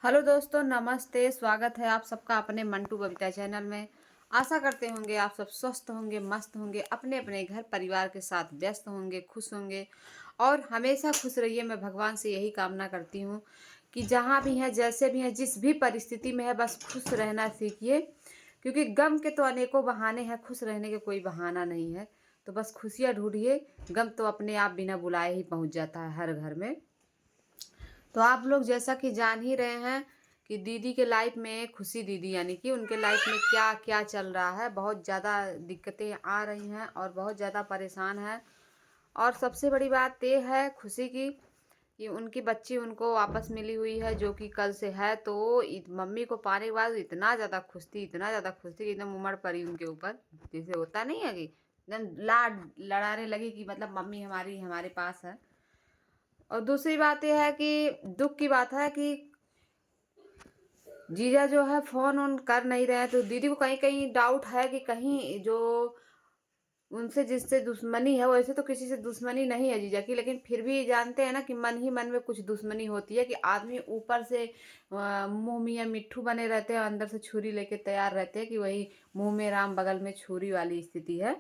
Hello दोस्तों, नमस्ते। स्वागत है आप सबका अपने मंटू बबीता चैनल में। आशा करते होंगे आप सब स्वस्थ होंगे, मस्त होंगे, अपने अपने घर परिवार के साथ व्यस्त होंगे, खुश होंगे और हमेशा खुश रहिए। मैं भगवान से यही कामना करती हूँ कि जहाँ भी हैं, जैसे भी हैं, जिस भी परिस्थिति में है, बस खुश रहना सीखिए। क्योंकि गम के तो अनेकों बहाने हैं, खुश रहने के कोई बहाना नहीं है। तो बस खुशियाँ ढूंढिए। गम तो अपने आप बिना बुलाए ही पहुँच जाता है हर घर में। तो आप लोग जैसा कि जान ही रहे हैं कि दीदी के लाइफ में, खुशी दीदी यानी कि उनके लाइफ में क्या क्या चल रहा है। बहुत ज़्यादा दिक्कतें आ रही हैं और बहुत ज़्यादा परेशान है। और सबसे बड़ी बात ये है खुशी की कि उनकी बच्ची उनको वापस मिली हुई है, जो कि कल से है। तो मम्मी को पाने के बाद इतना ज़्यादा खुश थी, इतना ज़्यादा खुश थी कि एकदम उमड़ पड़ी उनके ऊपर। जैसे होता नहीं है कि एकदम लाड लड़ाने लगी कि मतलब मम्मी हमारी हमारे पास है। और दूसरी बात ये है कि दुख की बात है कि जीजा जो है फ़ोन ऑन कर नहीं रहे हैं। तो दीदी को कहीं कहीं डाउट है कि कहीं जो उनसे जिससे दुश्मनी है, वैसे तो किसी से दुश्मनी नहीं है जीजा की, लेकिन फिर भी जानते हैं ना कि मन ही मन में कुछ दुश्मनी होती है कि आदमी ऊपर से मुंह मियाँ मिट्ठू बने रहते हैं, अंदर से छुरी लेके तैयार रहते हैं कि वही मुंह में राम बगल में छुरी वाली स्थिति है।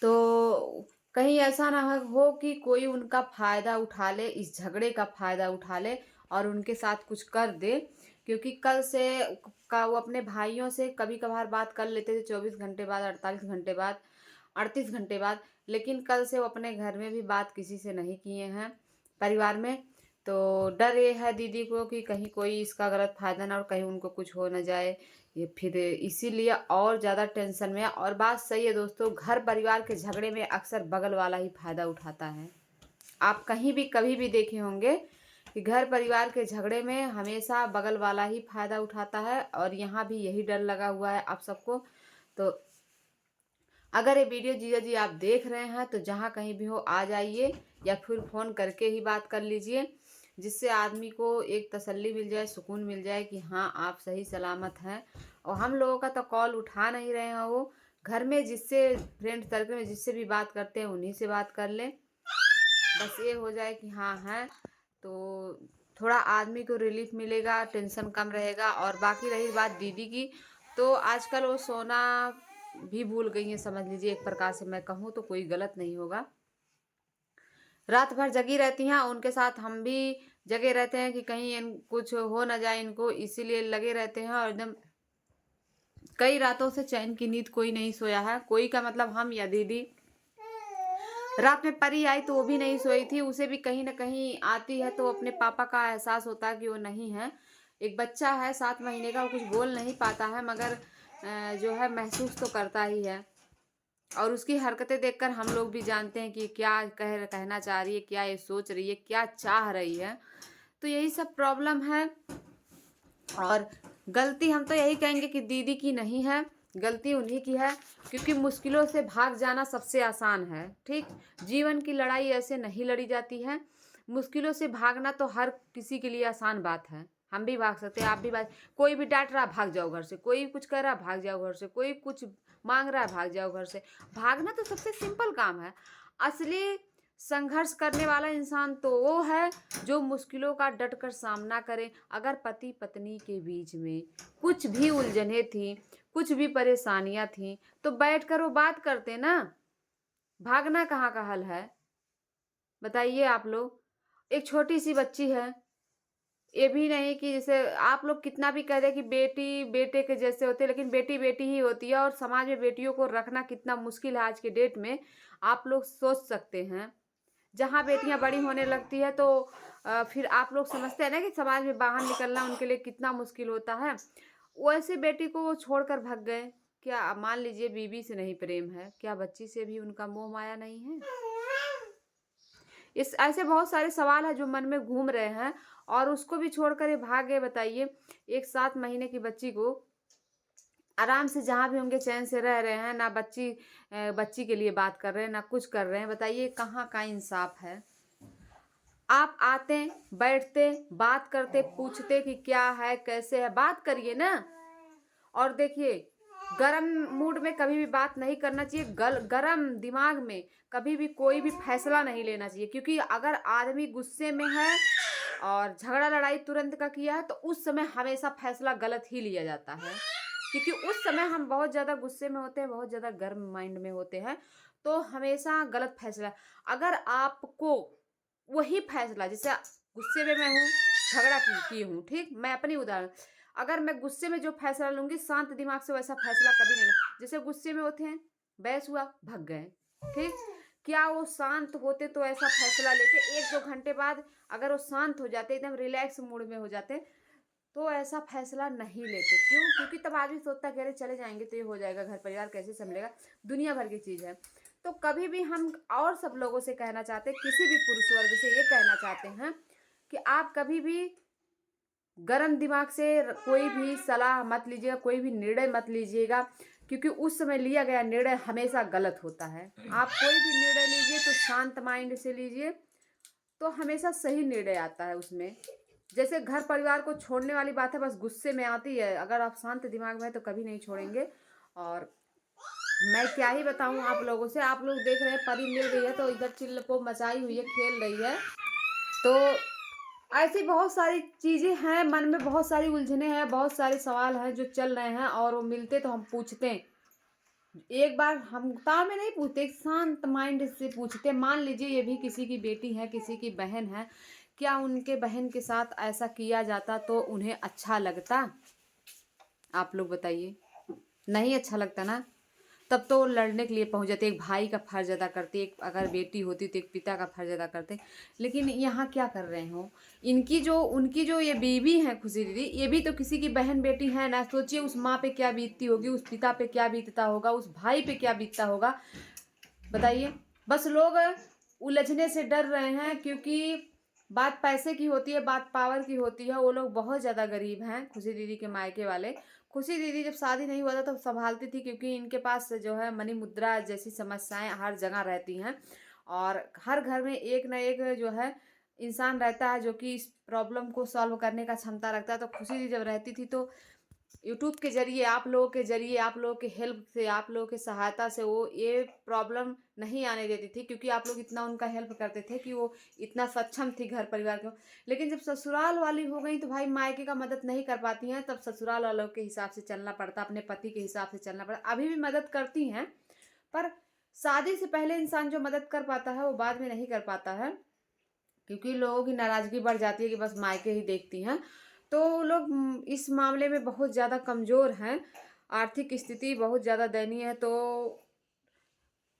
तो कहीं ऐसा ना हो कि कोई उनका फ़ायदा उठा ले, इस झगड़े का फ़ायदा उठा ले और उनके साथ कुछ कर दे। क्योंकि कल से का वो अपने भाइयों से कभी-कभार बात कर लेते थे, 24 घंटे बाद, 48 घंटे बाद, 38 घंटे बाद। लेकिन कल से वो अपने घर में भी बात किसी से नहीं किए हैं, परिवार में। तो डर ये है दीदी को कि कहीं कोई इसका गलत फ़ायदा ना, और कहीं उनको कुछ हो ना जाए। ये फिर इसीलिए और ज़्यादा टेंशन में है। और बात सही है दोस्तों, घर परिवार के झगड़े में अक्सर बगल वाला ही फ़ायदा उठाता है। आप कहीं भी कभी भी देखे होंगे कि घर परिवार के झगड़े में हमेशा बगल वाला ही फ़ायदा उठाता है, और यहाँ भी यही डर लगा हुआ है आप सबको। तो अगर ये वीडियो जीजा जी आप देख रहे हैं तो जहाँ कहीं भी हो आ जाइए, या फिर फ़ोन करके ही बात कर लीजिए, जिससे आदमी को एक तसल्ली मिल जाए, सुकून मिल जाए कि हाँ आप सही सलामत हैं। और हम लोगों का तो कॉल उठा नहीं रहे हैं, वो घर में जिससे फ्रेंड सर्कल में जिससे भी बात करते हैं उन्हीं से बात कर लें। बस ये हो जाए कि हाँ है, तो थोड़ा आदमी को रिलीफ मिलेगा, टेंशन कम रहेगा। और बाकी रही बात दीदी की, तो आजकल वो सोना भी भूल गई हैं, समझ लीजिए। एक प्रकार से मैं कहूँ तो कोई गलत नहीं होगा। रात भर जगी रहती हैं, उनके साथ हम भी जगे रहते हैं कि कहीं कुछ हो ना जाए इनको, इसीलिए लगे रहते हैं। और एकदम कई रातों से चैन की नींद कोई नहीं सोया है। कोई का मतलब हम या दीदी। रात में परी आई तो वो भी नहीं सोई थी, उसे भी कहीं न कहीं आती है तो अपने पापा का एहसास होता है कि वो नहीं है। एक बच्चा है 7 महीने का, वो कुछ बोल नहीं पाता है, मगर जो है महसूस तो करता ही है। और उसकी हरकतें देखकर हम लोग भी जानते हैं कि क्या कहना चाह रही है, क्या ये सोच रही है, क्या चाह रही है। तो यही सब प्रॉब्लम है। और गलती हम तो यही कहेंगे कि दीदी की नहीं है, गलती उन्हीं की है। क्योंकि मुश्किलों से भाग जाना सबसे आसान है, ठीक? जीवन की लड़ाई ऐसे नहीं लड़ी जाती है। मुश्किलों से भागना तो हर किसी के लिए आसान बात है। हम भी भाग सकते हैं, आप भी भाग। कोई भी डाँट रहा, भाग जाओ घर से। कोई कुछ कह रहा, भाग जाओ घर से। कोई कुछ माँग रहा है, भाग जाओ घर से। भागना तो सबसे सिंपल काम है। असली संघर्ष करने वाला इंसान तो वो है जो मुश्किलों का डट कर सामना करे। अगर पति पत्नी के बीच में कुछ भी उलझने थी, कुछ भी परेशानियां थी, तो बैठकर वो बात करते ना। भागना कहाँ का हल है, बताइए आप लोग। एक छोटी सी बच्ची है, ये भी नहीं कि जैसे आप लोग कितना भी कह दें कि बेटी बेटे के जैसे होते हैं, लेकिन बेटी बेटी ही होती है। और समाज में बेटियों को रखना कितना मुश्किल है आज के डेट में, आप लोग सोच सकते हैं। जहाँ बेटियाँ बड़ी होने लगती है तो फिर आप लोग समझते हैं ना कि समाज में बाहर निकलना उनके लिए कितना मुश्किल होता है। वैसे बेटी को वो छोड़कर भाग गए। क्या मान लीजिए बीवी से नहीं प्रेम है, क्या बच्ची से भी उनका मोह माया नहीं है? इस ऐसे बहुत सारे सवाल हैं जो मन में घूम रहे हैं। और उसको भी छोड़कर ये भाग गए, बताइए। एक 7 महीने की बच्ची को आराम से जहाँ भी होंगे चैन से रह रहे हैं, ना बच्ची के लिए बात कर रहे हैं, ना कुछ कर रहे हैं। बताइए कहाँ का इंसाफ है? आप आते, बैठते, बात करते, पूछते कि क्या है, कैसे है, बात करिए ना। और देखिए, गरम मूड में कभी भी बात नहीं करना चाहिए। गरम दिमाग में कभी भी कोई भी फैसला नहीं लेना चाहिए। क्योंकि अगर आदमी गुस्से में है और झगड़ा लड़ाई तुरंत का किया है तो उस समय हमेशा फैसला गलत ही लिया जाता है। क्योंकि उस समय हम बहुत ज़्यादा गुस्से में होते हैं, बहुत ज़्यादा गर्म माइंड में होते हैं, तो हमेशा गलत फैसला। अगर आपको वही फैसला, जैसे गुस्से में मैं हूँ, झगड़ा की हूँ, ठीक? मैं अपनी उदाहरण, अगर मैं गुस्से में जो फैसला लूँगी, शांत दिमाग से वैसा फैसला कभी नहीं लेना। जैसे गुस्से में होते हैं, बहस हुआ, भग गए, ठीक? क्या वो शांत होते तो ऐसा फैसला लेते? 1-2 घंटे बाद अगर वो शांत हो जाते, एकदम रिलैक्स मूड में हो जाते, तो ऐसा फैसला नहीं लेते। क्यों? क्योंकि तब आदमी सोचता है कि अरे चले जाएँगे तो ये हो जाएगा, घर परिवार कैसे सँभलेगा, दुनिया भर की चीज़ है। तो कभी भी हम और सब लोगों से कहना चाहते हैं, किसी भी पुरुष वर्ग से ये कहना चाहते हैं कि आप कभी भी गरम दिमाग से कोई भी सलाह मत लीजिएगा, कोई भी निर्णय मत लीजिएगा, क्योंकि उस समय लिया गया निर्णय हमेशा गलत होता है। आप कोई भी निर्णय लीजिए तो शांत माइंड से लीजिए, तो हमेशा सही निर्णय आता है उसमें। जैसे घर परिवार को छोड़ने वाली बात है, बस गुस्से में आती है, अगर आप शांत दिमाग में हैं तो कभी नहीं छोड़ेंगे। और मैं क्या ही बताऊँ आप लोगों से, आप लोग देख रहे हैं परी मिल गई है तो इधर चिल्ल-को मचाई हुई है, खेल रही है। तो ऐसी बहुत सारी चीज़ें हैं, मन में बहुत सारी उलझनें हैं, बहुत सारे सवाल हैं जो चल रहे हैं, और वो मिलते तो हम पूछते हैं। एक बार हम ताव में नहीं पूछते, एक शांत माइंड से पूछते। मान लीजिए ये भी किसी की बेटी है, किसी की बहन है, क्या उनके बहन के साथ ऐसा किया जाता तो उन्हें अच्छा लगता? आप लोग बताइए। नहीं अच्छा लगता ना? तब तो वो लड़ने के लिए पहुँच जाते, एक भाई का फ़र्ज़ अदा करते, एक अगर बेटी होती तो एक पिता का फ़र्ज़ अदा करते। लेकिन यहाँ क्या कर रहे हो? उनकी जो ये बीवी हैं खुशी दीदी, ये भी तो किसी की बहन-बेटी हैं ना। सोचिए उस माँ पे क्या बीतती होगी, उस पिता पे क्या बीतता होगा, उस भाई पे क्या बीतता होगा, बताइए। बस लोग उलझने से डर रहे हैं, क्योंकि बात पैसे की होती है, बात पावर की होती है। वो लोग बहुत ज़्यादा गरीब हैं, खुशी दीदी के मायके वाले। खुशी दीदी जब शादी नहीं हुआ था तब सँभालती थी, क्योंकि इनके पास जो है मनी मुद्रा जैसी समस्याएँ हर जगह रहती हैं, और हर घर में एक ना एक जो है इंसान रहता है जो कि इस प्रॉब्लम को सॉल्व करने का क्षमता रखता है। तो खुशी दीदी जब रहती थी तो यूट्यूब के ज़रिए, आप लोगों के ज़रिए, आप लोगों के हेल्प से, आप लोगों की सहायता से वो ये प्रॉब्लम नहीं आने देती थी, क्योंकि आप लोग इतना उनका हेल्प करते थे कि वो इतना सक्षम थी घर परिवार को। लेकिन जब ससुराल वाली हो गई तो भाई मायके का मदद नहीं कर पाती हैं, तब ससुराल वालों के हिसाब से चलना पड़ता, अपने पति के हिसाब से चलना पड़ता। अभी भी मदद करती हैं, पर शादी से पहले इंसान जो मदद कर पाता है वो बाद में नहीं कर पाता है, क्योंकि लोगों की नाराज़गी बढ़ जाती है कि बस मायके ही देखती हैं। तो वो लोग इस मामले में बहुत ज़्यादा कमज़ोर हैं, आर्थिक स्थिति बहुत ज़्यादा दयनीय है। तो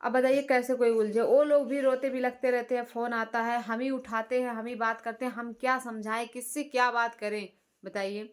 अब बताइए कैसे कोई उलझे? वो लोग भी रोते बिलखते रहते हैं, फ़ोन आता है, हम ही उठाते हैं, हम ही बात करते हैं, हम क्या समझाएँ, किससे क्या बात करें, बताइए?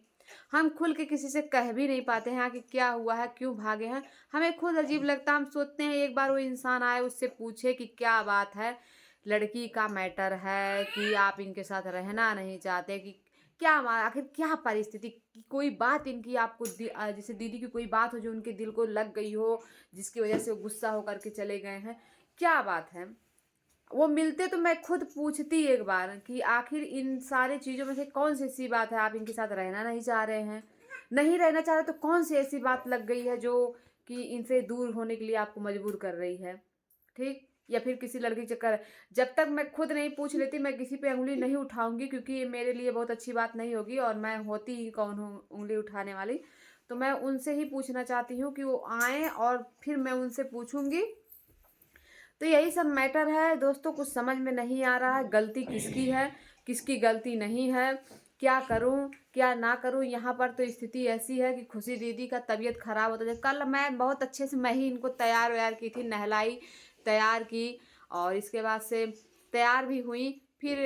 हम खुल के किसी से कह भी नहीं पाते हैं कि क्या हुआ है, क्यों भागे हैं? हमें खुद अजीब लगता है, हम सोचते हैं एक बार वो इंसान आए, उससे पूछे कि क्या बात है? लड़की का मैटर है कि आप इनके साथ रहना नहीं चाहते, कि क्या आखिर क्या परिस्थिति, कि कोई बात इनकी आपको जैसे दीदी की कोई बात हो जो उनके दिल को लग गई हो, जिसकी वजह से वो गुस्सा होकर के चले गए हैं, क्या बात है? वो मिलते तो मैं खुद पूछती एक बार कि आखिर इन सारी चीज़ों में से कौन-सी ऐसी बात है, आप इनके साथ रहना नहीं चाह रहे हैं? नहीं रहना चाह रहे तो कौन-सी ऐसी बात लग गई है जो कि इनसे दूर होने के लिए आपको मजबूर कर रही है? ठीक? या फिर किसी लड़की के चक्कर, जब तक मैं खुद नहीं पूछ लेती मैं किसी पे उँगली नहीं उठाऊँगी, क्योंकि ये मेरे लिए बहुत अच्छी बात नहीं होगी, और मैं होती ही कौन हूँ उँगली उठाने वाली। तो मैं उनसे ही पूछना चाहती हूँ कि वो आएँ और फिर मैं उनसे पूछूँगी। तो यही सब मैटर है दोस्तों, कुछ समझ में नहीं आ रहा है, गलती किसकी है, किसकी गलती नहीं है, क्या करूं क्या ना करूं। यहाँ पर तो स्थिति ऐसी है कि खुशी दीदी का तबीयत खराब होता है। कल मैं बहुत अच्छे से मैं ही इनको तैयार वैयार की थी, नहलाई, तैयार की, और इसके बाद से तैयार भी हुई। फिर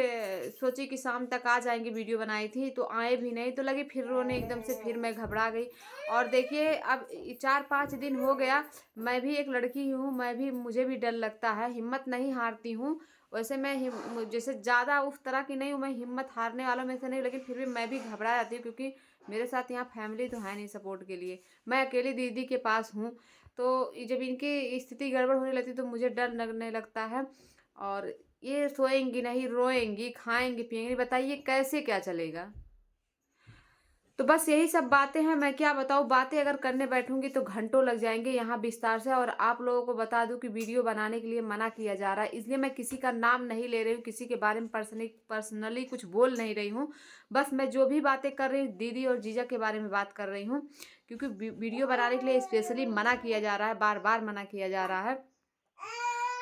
सोची कि शाम तक आ जाएंगे, वीडियो बनाई थी तो आए भी नहीं, तो लगे फिर रोने एकदम से, फिर मैं घबरा गई। और देखिए अब 4-5 दिन हो गया, मैं भी एक लड़की हूँ, मुझे भी डर लगता है, हिम्मत नहीं हारती हूँ। वैसे मैं जैसे ज़्यादा उस तरह की नहीं हूँ, मैं हिम्मत हारने वालों में से नहीं, लेकिन फिर भी मैं भी घबरा जाती हूँ, क्योंकि मेरे साथ यहाँ फैमिली तो है नहीं सपोर्ट के लिए, मैं अकेली दीदी के पास हूँ। तो जब इनकी स्थिति गड़बड़ होने लगती तो मुझे डर लगने लगता है। और ये सोएंगी नहीं, रोएंगी, खाएंगी पिएंगी, बताइए कैसे क्या चलेगा? तो बस यही सब बातें हैं, मैं क्या बताऊँ, बातें अगर करने बैठूँगी तो घंटों लग जाएँगे यहाँ विस्तार से। और आप लोगों को बता दूँ कि वीडियो बनाने के लिए मना किया जा रहा है, इसलिए मैं किसी का नाम नहीं ले रही हूँ, किसी के बारे में पर्सनली कुछ बोल नहीं रही हूँ। बस मैं जो भी बातें कर रही हूँ, दीदी और जीजा के बारे में बात कर रही हूँ, क्योंकि वीडियो बनाने के लिए स्पेशली मना किया जा रहा है, बार-बार मना किया जा रहा है।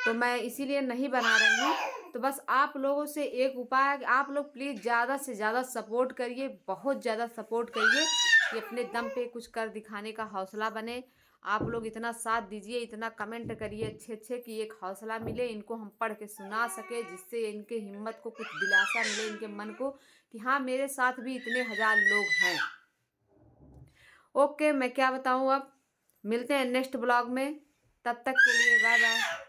तो मैं इसीलिए नहीं बना रही हूँ। तो बस आप लोगों से एक उपाय है कि आप लोग प्लीज़ ज़्यादा से ज़्यादा सपोर्ट करिए, बहुत ज़्यादा सपोर्ट करिए कि अपने दम पे कुछ कर दिखाने का हौसला बने। आप लोग इतना साथ दीजिए, इतना कमेंट करिए अच्छे-अच्छे कि एक हौसला मिले, इनको हम पढ़ के सुना सकें, जिससे इनके हिम्मत को कुछ दिलासा मिले, इनके मन को कि हाँ, मेरे साथ भी इतने हज़ार लोग हैं। ओके, मैं क्या बताऊँ अब? मिलते हैं नेक्स्ट ब्लॉग में, तब तक के लिए बाय बाय।